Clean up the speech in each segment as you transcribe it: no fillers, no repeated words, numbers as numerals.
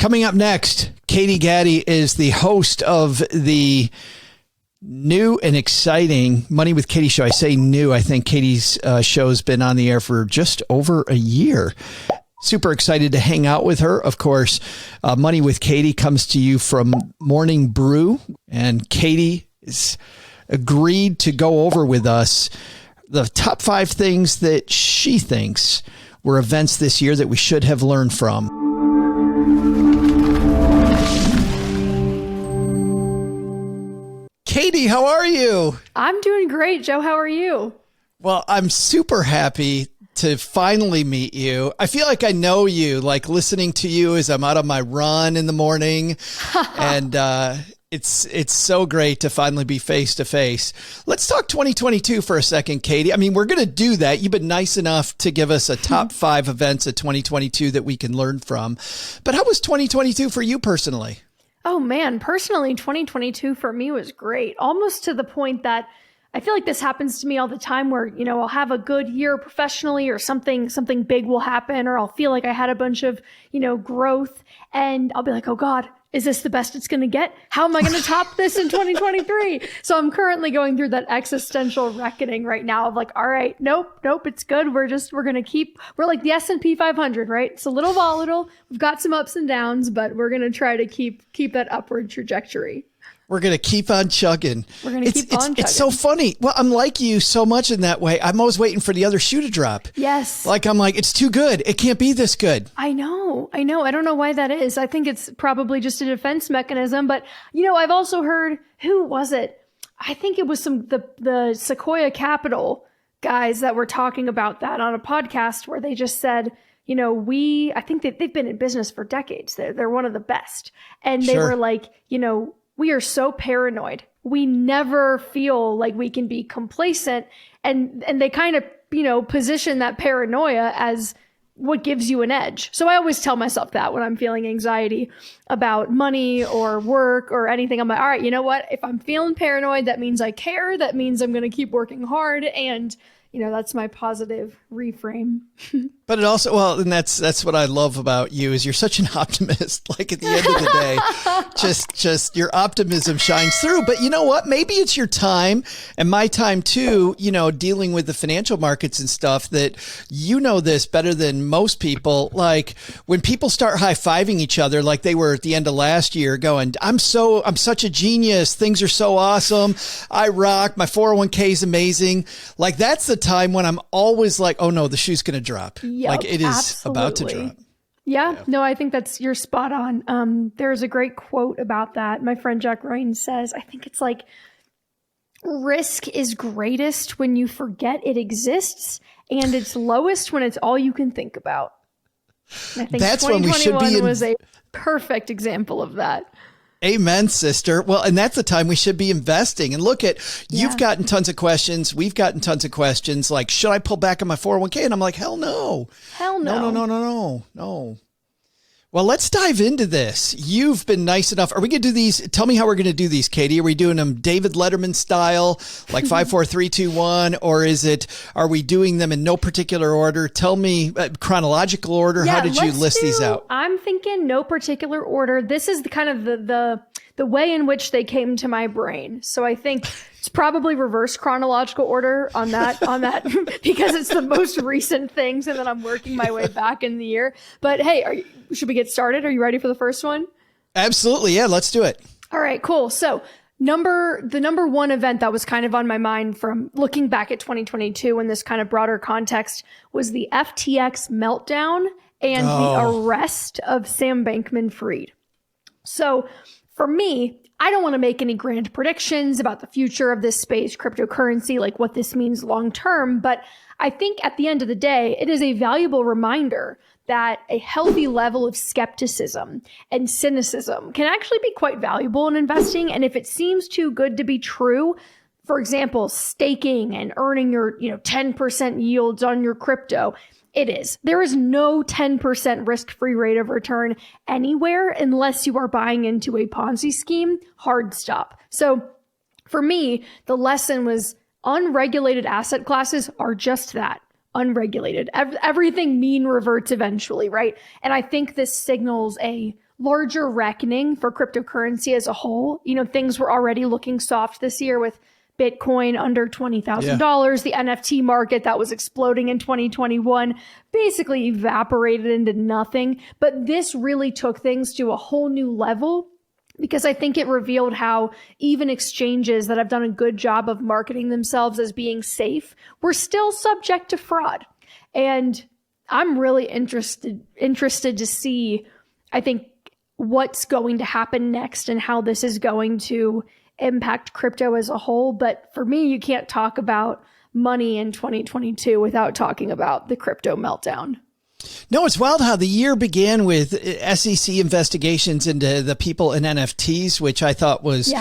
Coming up next, Katie Gatti is the host of the new and exciting Money with Katie show. I say new. I think Katie's show has been on the air for just over a year. Super excited to hang out with her. Of course, Money with Katie comes to you from Morning Brew, and Katie has agreed to go over with us the top 5 things that she thinks were events this year that we should have learned from. Katie, how are you? I'm doing great, Joe. How are you? Well, I'm super happy to finally meet you. I feel like I know you, like listening to you as I'm out on my run in the morning. And it's so great to finally be face to face. Let's talk 2022 for a second, Katie. I mean, we're going to do that. You've been nice enough to give us a top 5 events of 2022 that we can learn from. But how was 2022 for you personally? Oh man, personally, 2022 for me was great. Almost to the point that I feel like this happens to me all the time where, you know, I'll have a good year professionally or something big will happen, or I'll feel like I had a bunch of, you know, growth, and I'll be like, oh God, is this the best it's going to get? How am I going to top this in 2023? So I'm currently going through that existential reckoning right now of like, all right, nope, it's good. We're like the S&P 500, right? It's a little volatile. We've got some ups and downs, but we're going to try to keep that upward trajectory. We're going to keep on chugging. We're going to keep on chugging. It's so funny. Well, I'm like you so much in that way. I'm always waiting for the other shoe to drop. Yes. Like, I'm like, it's too good. It can't be this good. I know. I don't know why that is. I think it's probably just a defense mechanism. But, you know, I've also heard, who was it? I think it was the Sequoia Capital guys that were talking about that on a podcast where they just said, you know, I think that they've been in business for decades. They're one of the best. And they were like, you know, we are so paranoid. We never feel like we can be complacent. And they kind of, you know, position that paranoia as what gives you an edge. So I always tell myself that when I'm feeling anxiety about money or work or anything. I'm like, all right, you know what? If I'm feeling paranoid, that means I care. That means I'm going to keep working hard. And, you know, that's my positive reframe. But it also, well, and that's what I love about you is you're such an optimist. Like at the end of the day, just your optimism shines through. But you know what? Maybe it's your time and my time too, you know, dealing with the financial markets and stuff that you know this better than most people. Like when people start high-fiving each other, like they were at the end of last year going, I'm such a genius. Things are so awesome. I rock. My 401k is amazing. Like that's the time when I'm always like, oh no, the shoe's going to drop. Yep, like it is absolutely. About to drop. Yeah, no, I think you're spot on. There's a great quote about that. My friend Jack Ryan says, I think it's like, risk is greatest when you forget it exists, and it's lowest when it's all you can think about. And I think that's when we should be was a perfect example of that. Amen, sister. Well, and that's the time we should be investing. And look at, you've gotten tons of questions. We've gotten tons of questions. Like, should I pull back on my 401k? And I'm like, hell no. Hell no. No. Well, let's dive into this. You've been nice enough. Are we going to do these? Tell me how we're going to do these, Katie. Are we doing them David Letterman style, like 5, 4, 3, 2, 1? Or are we doing them in no particular order? Tell me chronological order. Yeah, how did you list these out? I'm thinking no particular order. This is the kind of the way in which they came to my brain. So I think it's probably reverse chronological order on that because it's the most recent things, and then I'm working my way back in the year. But hey, should we get started? Are you ready for the first one? Absolutely. Yeah, let's do it. All right, cool. So the number one event that was kind of on my mind from looking back at 2022 in this kind of broader context was the FTX meltdown and the arrest of Sam Bankman-Fried. So for me, I don't want to make any grand predictions about the future of this space, cryptocurrency, like what this means long term. But I think at the end of the day, it is a valuable reminder that a healthy level of skepticism and cynicism can actually be quite valuable in investing. And if it seems too good to be true, for example, staking and earning your 10% yields on your crypto, it is. There is no 10% risk-free rate of return anywhere unless you are buying into a Ponzi scheme. Hard stop. So for me, the lesson was unregulated asset classes are just that. Unregulated. Everything mean reverts eventually, right? And I think this signals a larger reckoning for cryptocurrency as a whole. Things were already looking soft this year with Bitcoin under $20,000. The NFT market that was exploding in 2021 basically evaporated into nothing. But this really took things to a whole new level, because I think it revealed how even exchanges that have done a good job of marketing themselves as being safe were still subject to fraud. And I'm really interested to see, I think, what's going to happen next and how this is going to impact crypto as a whole. But for me, you can't talk about money in 2022 without talking about the crypto meltdown. No, it's wild how the year began with SEC investigations into the people in NFTs, which I thought was,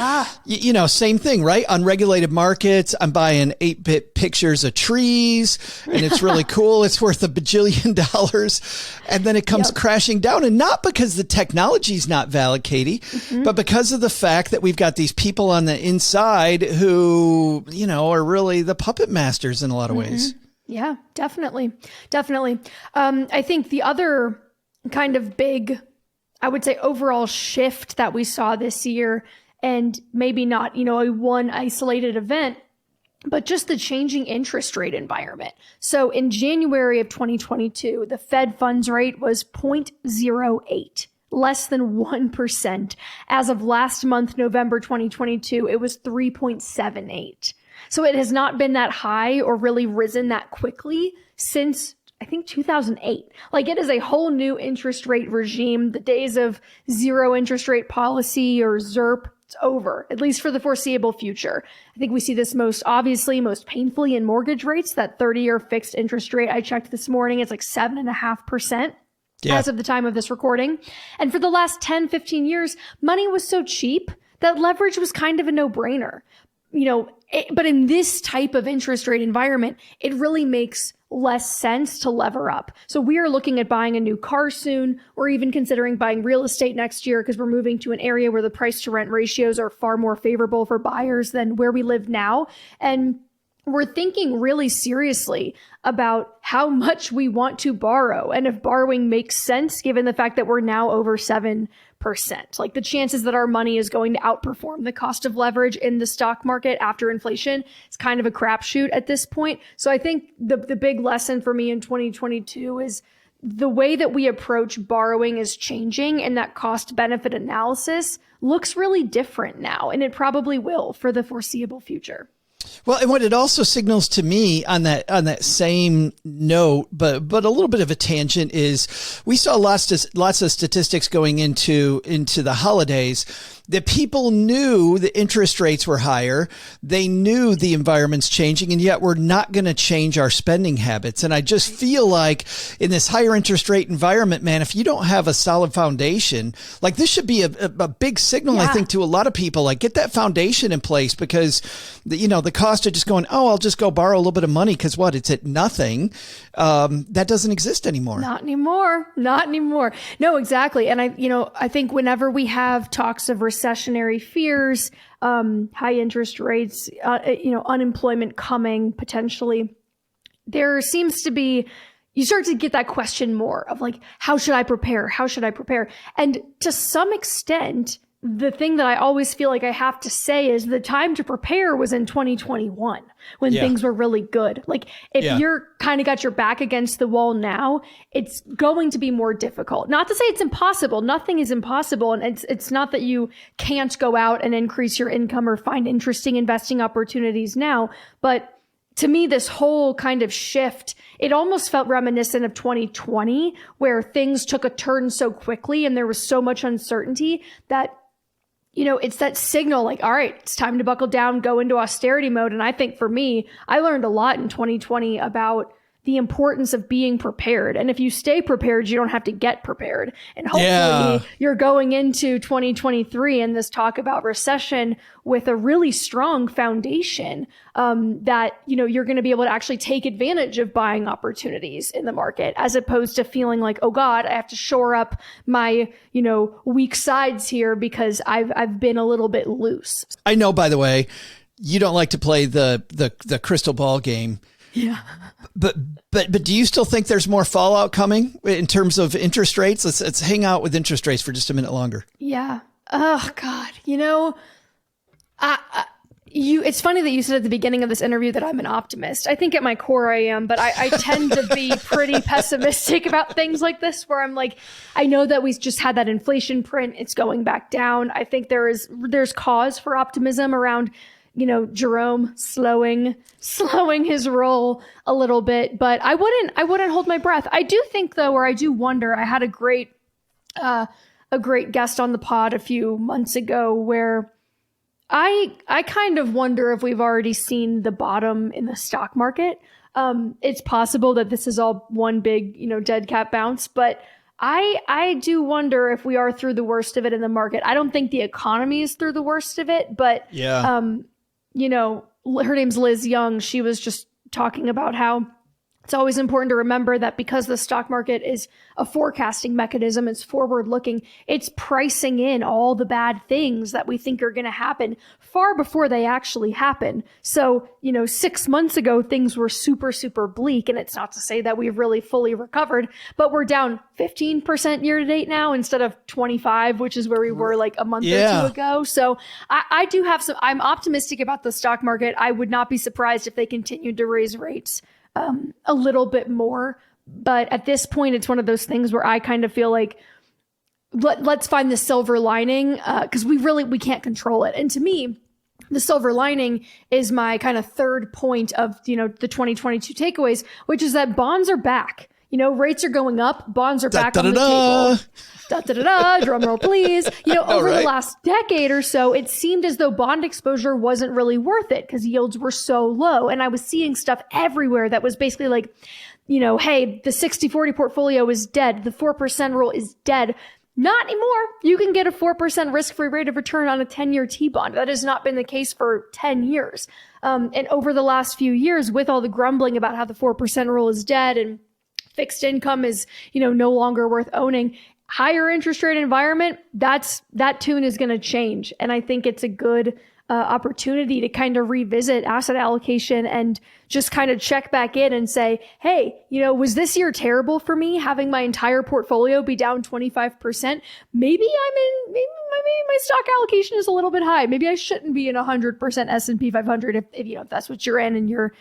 same thing, right? Unregulated markets. I'm buying 8-bit pictures of trees and it's really cool. It's worth $1 bajillion. And then it comes crashing down, and not because the technology is not valid, Katie, but because of the fact that we've got these people on the inside who, are really the puppet masters in a lot of ways. Yeah, definitely. Definitely. I think the other kind of big, I would say, overall shift that we saw this year, and maybe not, a one isolated event, but just the changing interest rate environment. So in January of 2022, the Fed funds rate was 0.08. Less than 1%. As of last month, November 2022, it was 3.78. So it has not been that high or really risen that quickly since, I think, 2008. Like, it is a whole new interest rate regime. The days of zero interest rate policy or ZIRP, it's over, at least for the foreseeable future. I think we see this most painfully in mortgage rates. That 30-year fixed interest rate I checked this morning, it's like 7.5%. As of the time of this recording. And for the last 10, 15 years, money was so cheap that leverage was kind of a no-brainer. But in this type of interest rate environment, it really makes less sense to lever up. So we are looking at buying a new car soon, or even considering buying real estate next year, because we're moving to an area where the price to rent ratios are far more favorable for buyers than where we live now. And we're thinking really seriously about how much we want to borrow and if borrowing makes sense, given the fact that we're now over 7%. Like, the chances that our money is going to outperform the cost of leverage in the stock market after inflation is kind of a crapshoot at this point. So I think the big lesson for me in 2022 is the way that we approach borrowing is changing, and that cost benefit analysis looks really different now, and it probably will for the foreseeable future. Well, and what it also signals to me on that same note, but a little bit of a tangent, is we saw lots of statistics going into the holidays that people knew the interest rates were higher. They knew the environment's changing, and yet we're not going to change our spending habits. And I just feel like in this higher interest rate environment, man, if you don't have a solid foundation, like, this should be a big signal, I think, to a lot of people, like, get that foundation in place, because the cost of just going, I'll just go borrow a little bit of money because it's at nothing. That doesn't exist anymore. Not anymore. No, exactly. And I think whenever we have talks of recessionary fears, high interest rates, unemployment coming potentially, there seems to be, you start to get that question more of like, how should I prepare? And to some extent, the thing that I always feel like I have to say is the time to prepare was in 2021 when things were really good. Like, if you're kind of got your back against the wall now, it's going to be more difficult. Not to say it's impossible. Nothing is impossible. And it's not that you can't go out and increase your income or find interesting investing opportunities now. But to me, this whole kind of shift, it almost felt reminiscent of 2020, where things took a turn so quickly and there was so much uncertainty that, it's that signal like, all right, it's time to buckle down, go into austerity mode. And I think for me, I learned a lot in 2020 about the importance of being prepared. And if you stay prepared, you don't have to get prepared. And hopefully you're going into 2023 and this talk about recession with a really strong foundation, that, you're going to be able to actually take advantage of buying opportunities in the market, as opposed to feeling like, oh God, I have to shore up my, weak sides here because I've been a little bit loose. I know, by the way, you don't like to play the crystal ball game. Yeah. But do you still think there's more fallout coming in terms of interest rates? Let's hang out with interest rates for just a minute longer. Yeah. Oh God. It's funny that you said at the beginning of this interview that I'm an optimist. I think at my core I am, but I tend to be pretty pessimistic about things like this, where I'm like, I know that we just had that inflation print. It's going back down. I think there's cause for optimism around, Jerome slowing his roll a little bit, but I wouldn't hold my breath. I do think though, or I do wonder, I had a great guest on the pod a few months ago where I kind of wonder if we've already seen the bottom in the stock market. It's possible that this is all one big, dead cat bounce, but I do wonder if we are through the worst of it in the market. I don't think the economy is through the worst of it, but yeah. Her name's Liz Young. She was just talking about how it's always important to remember that because the stock market is a forecasting mechanism, it's forward looking, it's pricing in all the bad things that we think are going to happen far before they actually happen. So, 6 months ago, things were super, super bleak. And it's not to say that we've really fully recovered, but we're down 15% year to date now instead of 25, which is where we were like a month or two ago. So I do have I'm optimistic about the stock market. I would not be surprised if they continued to raise rates a little bit more. But at this point, it's one of those things where I kind of feel like, let's find the silver lining, because we can't control it. And to me, the silver lining is my kind of third point of, the 2022 takeaways, which is that bonds are back. Rates are going up, bonds are back on the table. Drum roll, please. Over the last decade or so, it seemed as though bond exposure wasn't really worth it because yields were so low. And I was seeing stuff everywhere that was basically like, hey, the 60-40 portfolio is dead. The 4% rule is dead. Not anymore. You can get a 4% risk-free rate of return on a 10-year T-bond. That has not been the case for 10 years. And over the last few years, with all the grumbling about how the 4% rule is dead and fixed income is, no longer worth owning, higher interest rate environment, that tune is going to change. And I think it's a good opportunity to kind of revisit asset allocation and just kind of check back in and say, hey, was this year terrible for me having my entire portfolio be down 25%? Maybe my stock allocation is a little bit high. Maybe I shouldn't be in 100% S&P 500 if that's what you're in and you're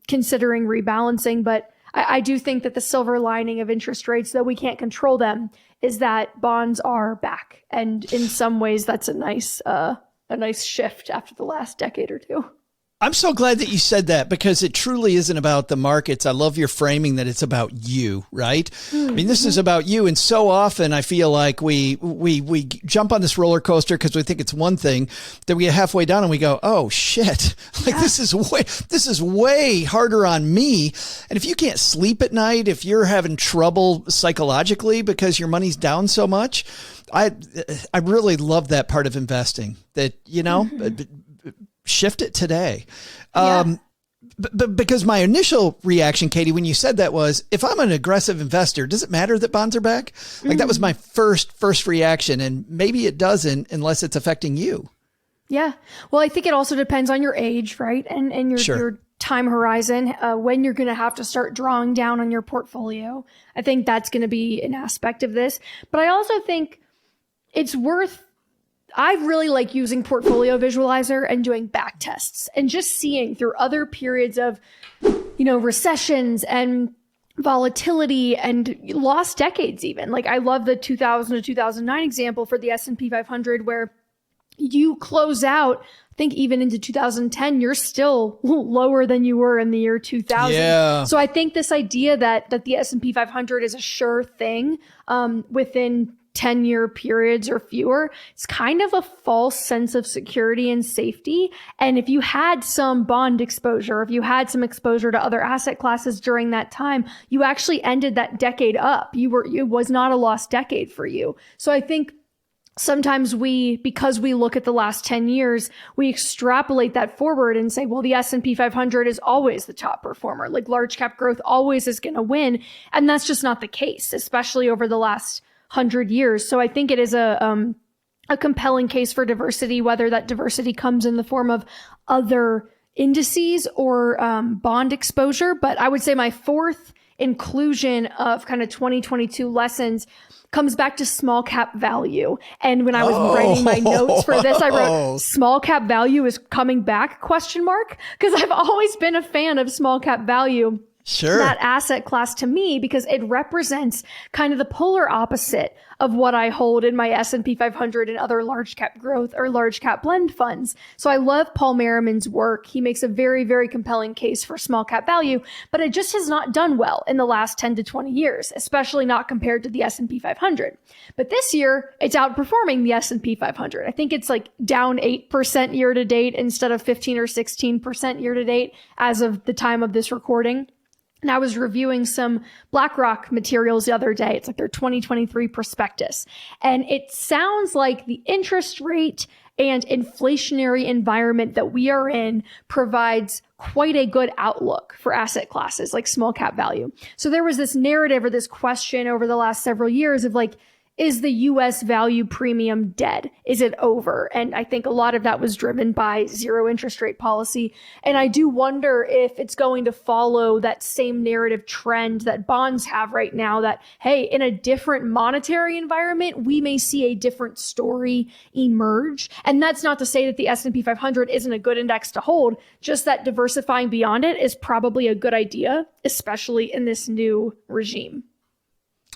considering rebalancing. But I do think that the silver lining of interest rates, though we can't control them, is that bonds are back. And in some ways, that's a nice shift after the last decade or two. I'm so glad that you said that because it truly isn't about the markets. I love your framing that it's about you, right? Mm-hmm. I mean, this is about you. And so often I feel like we jump on this roller coaster because we think it's one thing, then we get halfway down and we go, oh shit, like this is way harder on me. And if you can't sleep at night, if you're having trouble psychologically because your money's down so much, I really love that part of investing that, shift it today. But because my initial reaction, Katie, when you said that was, if I'm an aggressive investor, does it matter that bonds are back? Like that was my first reaction. And maybe it doesn't unless it's affecting you. Yeah. Well, I think it also depends on your age, right? And your time horizon, when you're going to have to start drawing down on your portfolio. I think that's going to be an aspect of this. But I also think I really like using Portfolio Visualizer and doing back tests and just seeing through other periods of, recessions and volatility and lost decades even. Like I love the 2000 to 2009 example for the S&P 500 where you close out, I think even into 2010, you're still lower than you were in the year 2000. Yeah. So I think this idea that the S&P 500 is a sure thing within 10-year periods or fewer, it's kind of a false sense of security and safety. And if you had some bond exposure, if you had some exposure to other asset classes during that time, you actually ended that decade up. It was not a lost decade for you. So I think sometimes because we look at the last 10 years, we extrapolate that forward and say, well, the S&P 500 is always the top performer. Like large cap growth always is going to win. And that's just not the case, especially over the last 100 years. So I think it is a compelling case for diversity, whether that diversity comes in the form of other indices or bond exposure. But I would say my fourth inclusion of kind of 2022 lessons comes back to small cap value. And when I was writing my notes for this, I wrote small cap value is coming back, ? Because I've always been a fan of small cap value. Sure. That asset class to me, because it represents kind of the polar opposite of what I hold in my S&P 500 and other large cap growth or large cap blend funds. So I love Paul Merriman's work. He makes a very, very compelling case for small cap value, but it just has not done well in the last 10 to 20 years, especially not compared to the S&P 500. But this year, it's outperforming the S&P 500. I think it's like down 8% year to date instead of 15 or 16% year to date as of the time of this recording. And I was reviewing some BlackRock materials the other day. It's like their 2023 prospectus. And it sounds like the interest rate and inflationary environment that we are in provides quite a good outlook for asset classes like small cap value. So there was this narrative or this question over the last several years of like, is the US value premium dead? Is it over? And I think a lot of that was driven by zero interest rate policy. And I do wonder if it's going to follow that same narrative trend that bonds have right now that, hey, in a different monetary environment, we may see a different story emerge. And that's not to say that the S&P 500 isn't a good index to hold, just that diversifying beyond it is probably a good idea, especially in this new regime.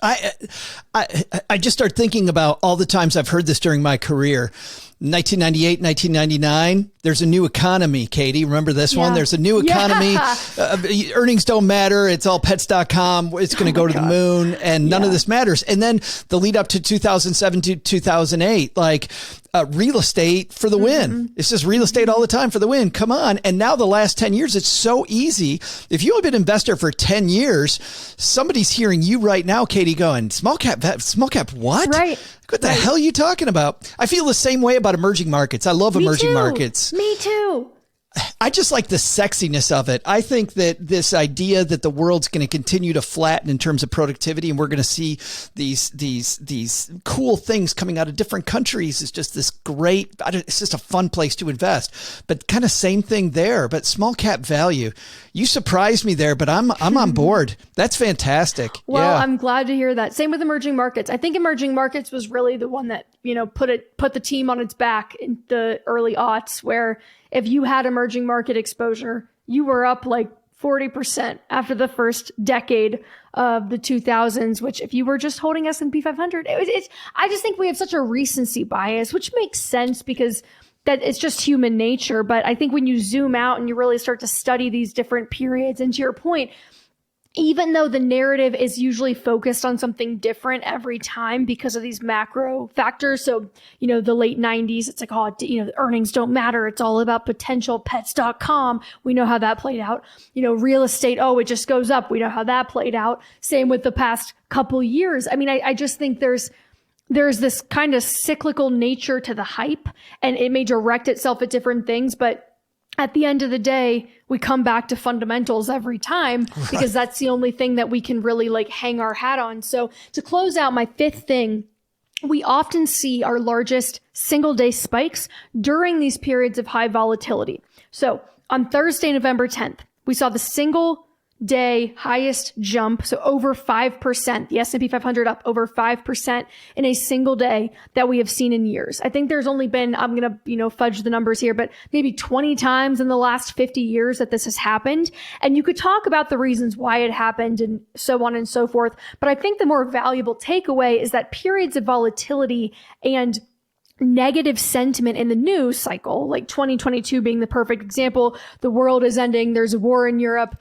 I just start thinking about all the times I've heard this during my career. 1998, 1999, there's a new economy, Katie. Remember this one? There's a new economy. Earnings don't matter. It's all pets.com. It's going to go to the moon and none of this matters. And then the lead up to 2007 to 2008, like real estate for the win. It's just real estate all the time for the win. Come on. And now the last 10 years, it's so easy. If you've been an investor for 10 years, somebody's hearing you right now, Katie, going, small cap what? Right. What the hell are you talking about? I feel the same way about emerging markets. I love emerging markets. Me too. I just like the sexiness of it. I think that this idea that the world's going to continue to flatten in terms of productivity and we're going to see these cool things coming out of different countries is just this great, it's just a fun place to invest. But kind of same thing there, but small cap value. You surprised me there, but I'm on board. That's fantastic. Well, I'm glad to hear that. Same with emerging markets. I think emerging markets was really the one that, put the team on its back in the early aughts, where if you had emerging market exposure, you were up like 40% after the first decade of the 2000s, which if you were just holding S&P 500, I just think we have such a recency bias, which makes sense because that it's just human nature. But I think when you zoom out and you really start to study these different periods, and to your point, even though the narrative is usually focused on something different every time because of these macro factors. So, the late 90s, it's like, the earnings don't matter. It's all about potential pets.com. We know how that played out. Real estate, it just goes up. We know how that played out. Same with the past couple years. I mean, I just think there's this kind of cyclical nature to the hype, and it may direct itself at different things, but at the end of the day, we come back to fundamentals every time because that's the only thing that we can really hang our hat on. So to close out my fifth thing, we often see our largest single day spikes during these periods of high volatility. So on Thursday, November 10th, we saw the single day highest jump. So over 5%, the S&P 500 up over 5% in a single day that we have seen in years. I think there's only been, I'm going to, fudge the numbers here, but maybe 20 times in the last 50 years that this has happened. And you could talk about the reasons why it happened and so on and so forth. But I think the more valuable takeaway is that periods of volatility and negative sentiment in the news cycle, like 2022 being the perfect example, the world is ending, there's a war in Europe,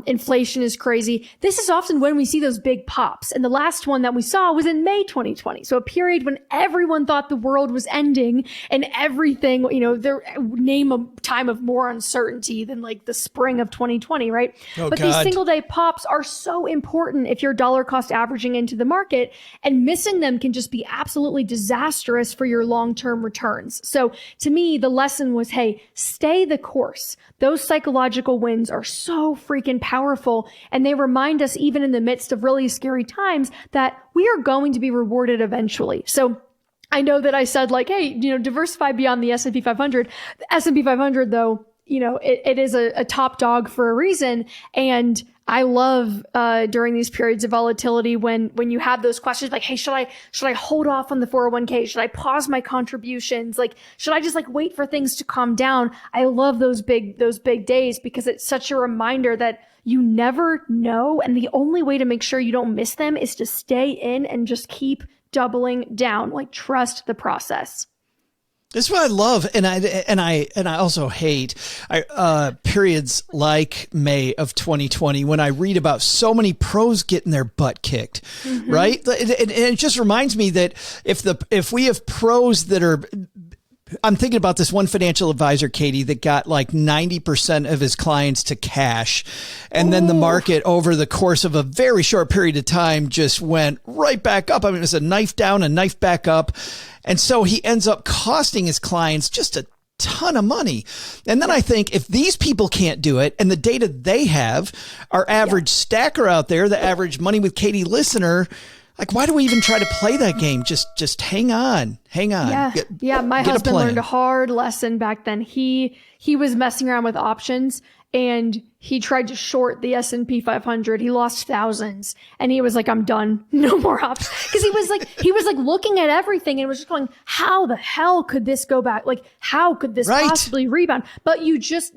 inflation is crazy. This is often when we see those big pops. And the last one that we saw was in May 2020. So a period when everyone thought the world was ending and everything, name a time of more uncertainty than like the spring of 2020, right? These single day pops are so important if you're dollar cost averaging into the market, and missing them can just be absolutely disastrous for your long-term returns. So to me, the lesson was, hey, stay the course. Those psychological wins are so freaking powerful. And they remind us, even in the midst of really scary times, that we are going to be rewarded eventually. So I know that I said hey, diversify beyond the S&P 500. The S&P 500, though, it is a top dog for a reason. And I love during these periods of volatility when you have those questions like, hey, should I hold off on the 401k? Should I pause my contributions? Like, should I just wait for things to calm down? I love those big days because it's such a reminder that you never know. And the only way to make sure you don't miss them is to stay in and just keep doubling down, trust the process. This is what I love, and I also hate periods like May of 2020 when I read about so many pros getting their butt kicked, right? And it just reminds me that if we have pros that are, I'm thinking about this one financial advisor, Katie, that got 90% of his clients to cash. And then the market over the course of a very short period of time just went right back up. I mean, it was a knife down, a knife back up. And so he ends up costing his clients just a ton of money. And then I think if these people can't do it and the data they have, our average stacker out there, the average Money with Katie listener, why do we even try to play that game? Just hang on. Yeah. My husband learned a hard lesson back then. He was messing around with options and he tried to short the S&P 500. He lost thousands and he was like, I'm done. No more options. Cause he was looking at everything and was just going, how the hell could this go back? How could this possibly rebound? But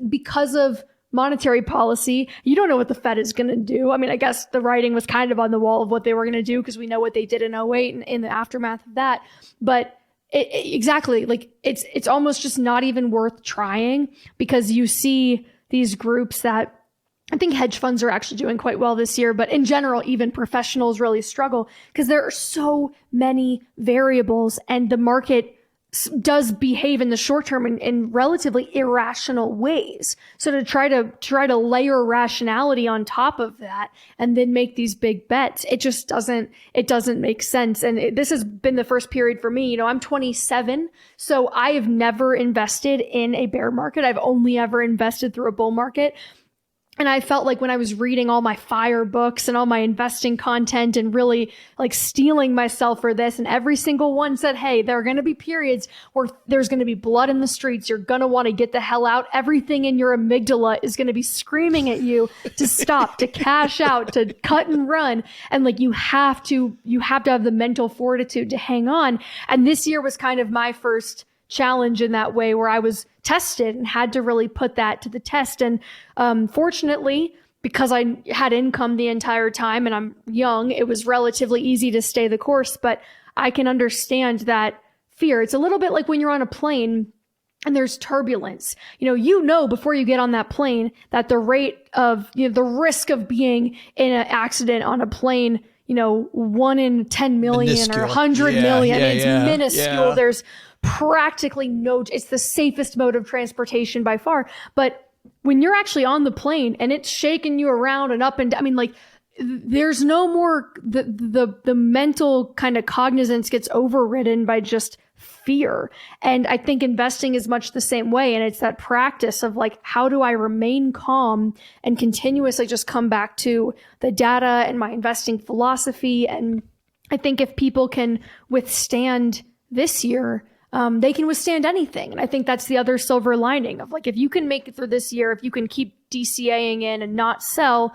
because of monetary policy, you don't know what the Fed is going to do. I mean, I guess the writing was kind of on the wall of what they were going to do because we know what they did in 2008 and in the aftermath of that. But exactly, it's almost just not even worth trying because you see these groups that I think hedge funds are actually doing quite well this year, but in general, even professionals really struggle because there are so many variables and the market does behave in the short term in relatively irrational ways. So to try to layer rationality on top of that and then make these big bets, it doesn't make sense. And this has been the first period for me. I'm 27, so I have never invested in a bear market. I've only ever invested through a bull market. And I felt like when I was reading all my FIRE books and all my investing content and really stealing myself for this, and every single one said, hey, there are going to be periods where there's going to be blood in the streets. You're going to want to get the hell out. Everything in your amygdala is going to be screaming at you to stop, to cash out, to cut and run. And you have to have the mental fortitude to hang on. And this year was kind of my first challenge in that way where I was tested and had to really put that to the test. And fortunately, because I had income the entire time and I'm young, it was relatively easy to stay the course. But I can understand that fear. It's a little bit like when you're on a plane and there's turbulence. Before you get on that plane that the rate of, the risk of being in an accident on a plane, 1 in 10 million minuscule. Or 100 million. It's minuscule. There's practically it's the safest mode of transportation by far. But when you're actually on the plane and it's shaking you around and up and down, there's no more, the mental kind of cognizance gets overridden by just fear. And I think investing is much the same way. And it's that practice of how do I remain calm and continuously just come back to the data and my investing philosophy. And I think if people can withstand this year, they can withstand anything. And I think that's the other silver lining of if you can make it through this year, if you can keep DCAing in and not sell,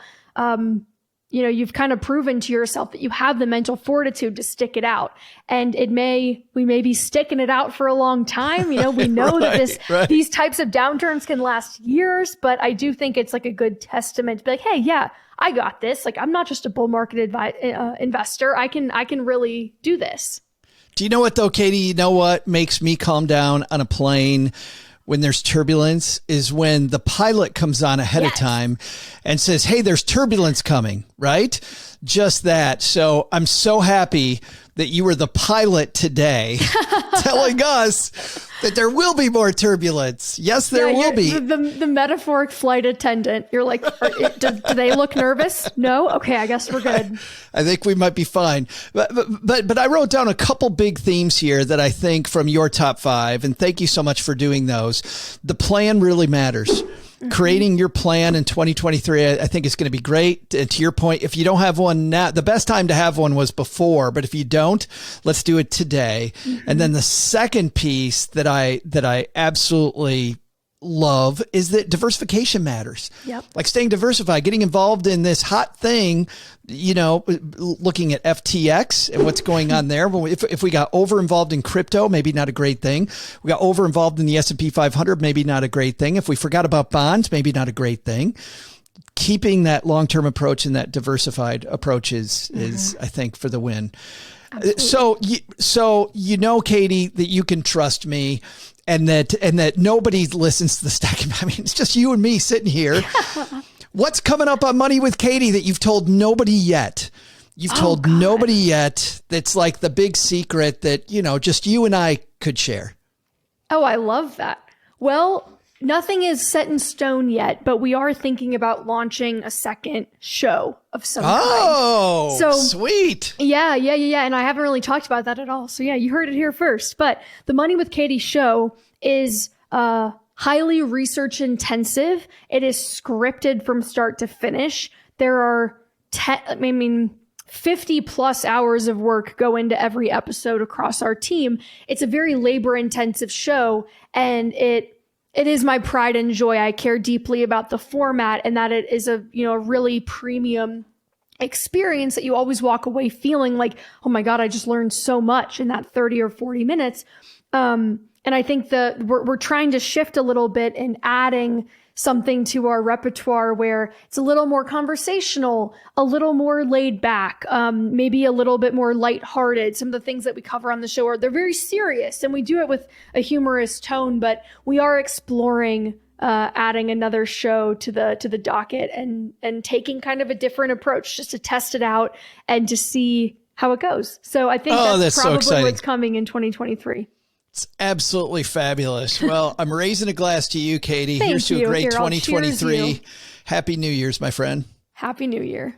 you've kind of proven to yourself that you have the mental fortitude to stick it out. And we may be sticking it out for a long time. We know that these types of downturns can last years, but I do think it's a good testament to be hey, yeah, I got this. I'm not just a bull market investor. I can really do this. Do you know what though, Katie? You know what makes me calm down on a plane when there's turbulence is when the pilot comes on ahead of time and says, hey, there's turbulence coming, right? Just that. So I'm so happy that you were the pilot today telling us that there will be more turbulence. Yes, there will be. The metaphoric flight attendant. You're do they look nervous? No? Okay, I guess we're good. I think we might be fine. But I wrote down a couple big themes here that I think from your top 5, and thank you so much for doing those. The plan really matters. Creating your plan in 2023, I think is going to be great. And to your point, if you don't have one now, the best time to have one was before, but if you don't, let's do it today. And then the second piece that I absolutely love is that diversification matters. Yep. Like staying diversified, getting involved in this hot thing, you know, looking at FTX and what's going on there. If we got over involved in crypto, maybe not a great thing. We got over involved in the S&P 500, maybe not a great thing. If we forgot about bonds, maybe not a great thing. Keeping that long-term approach and that diversified approach is I think, for the win. Absolutely. So you know, Katie, that you can trust me. And that nobody listens to the stacking. I mean, it's just you and me sitting here. What's coming up on Money with Katie that you've told nobody yet? You've told nobody yet. That's like the big secret that, you know, just you and I could share. Oh, I love that. Well, nothing is set in stone yet, but we are thinking about launching a second show of some kind. Oh, so sweet. Yeah. And I haven't really talked about that at all. So yeah, you heard it here first. But the Money with Katie show is highly research intensive. It is scripted from start to finish. There are 50 plus hours of work go into every episode across our team. It's a very labor intensive show, and it is my pride and joy. I care deeply about the format and that it is a really premium experience that you always walk away feeling like, oh my God, I just learned so much in that 30 or 40 minutes. And I think we're trying to shift a little bit and adding something to our repertoire where it's a little more conversational, a little more laid back, maybe a little bit more lighthearted. Some of the things that we cover on the show they're very serious, and we do it with a humorous tone, but we are exploring adding another show to the docket and taking kind of a different approach just to test it out and to see how it goes. So I think that's probably so what's coming in 2023. It's absolutely fabulous. Well, I'm raising a glass to you, Katie. Here's to a great Here, 2023. Happy New Year's, my friend. Happy New Year.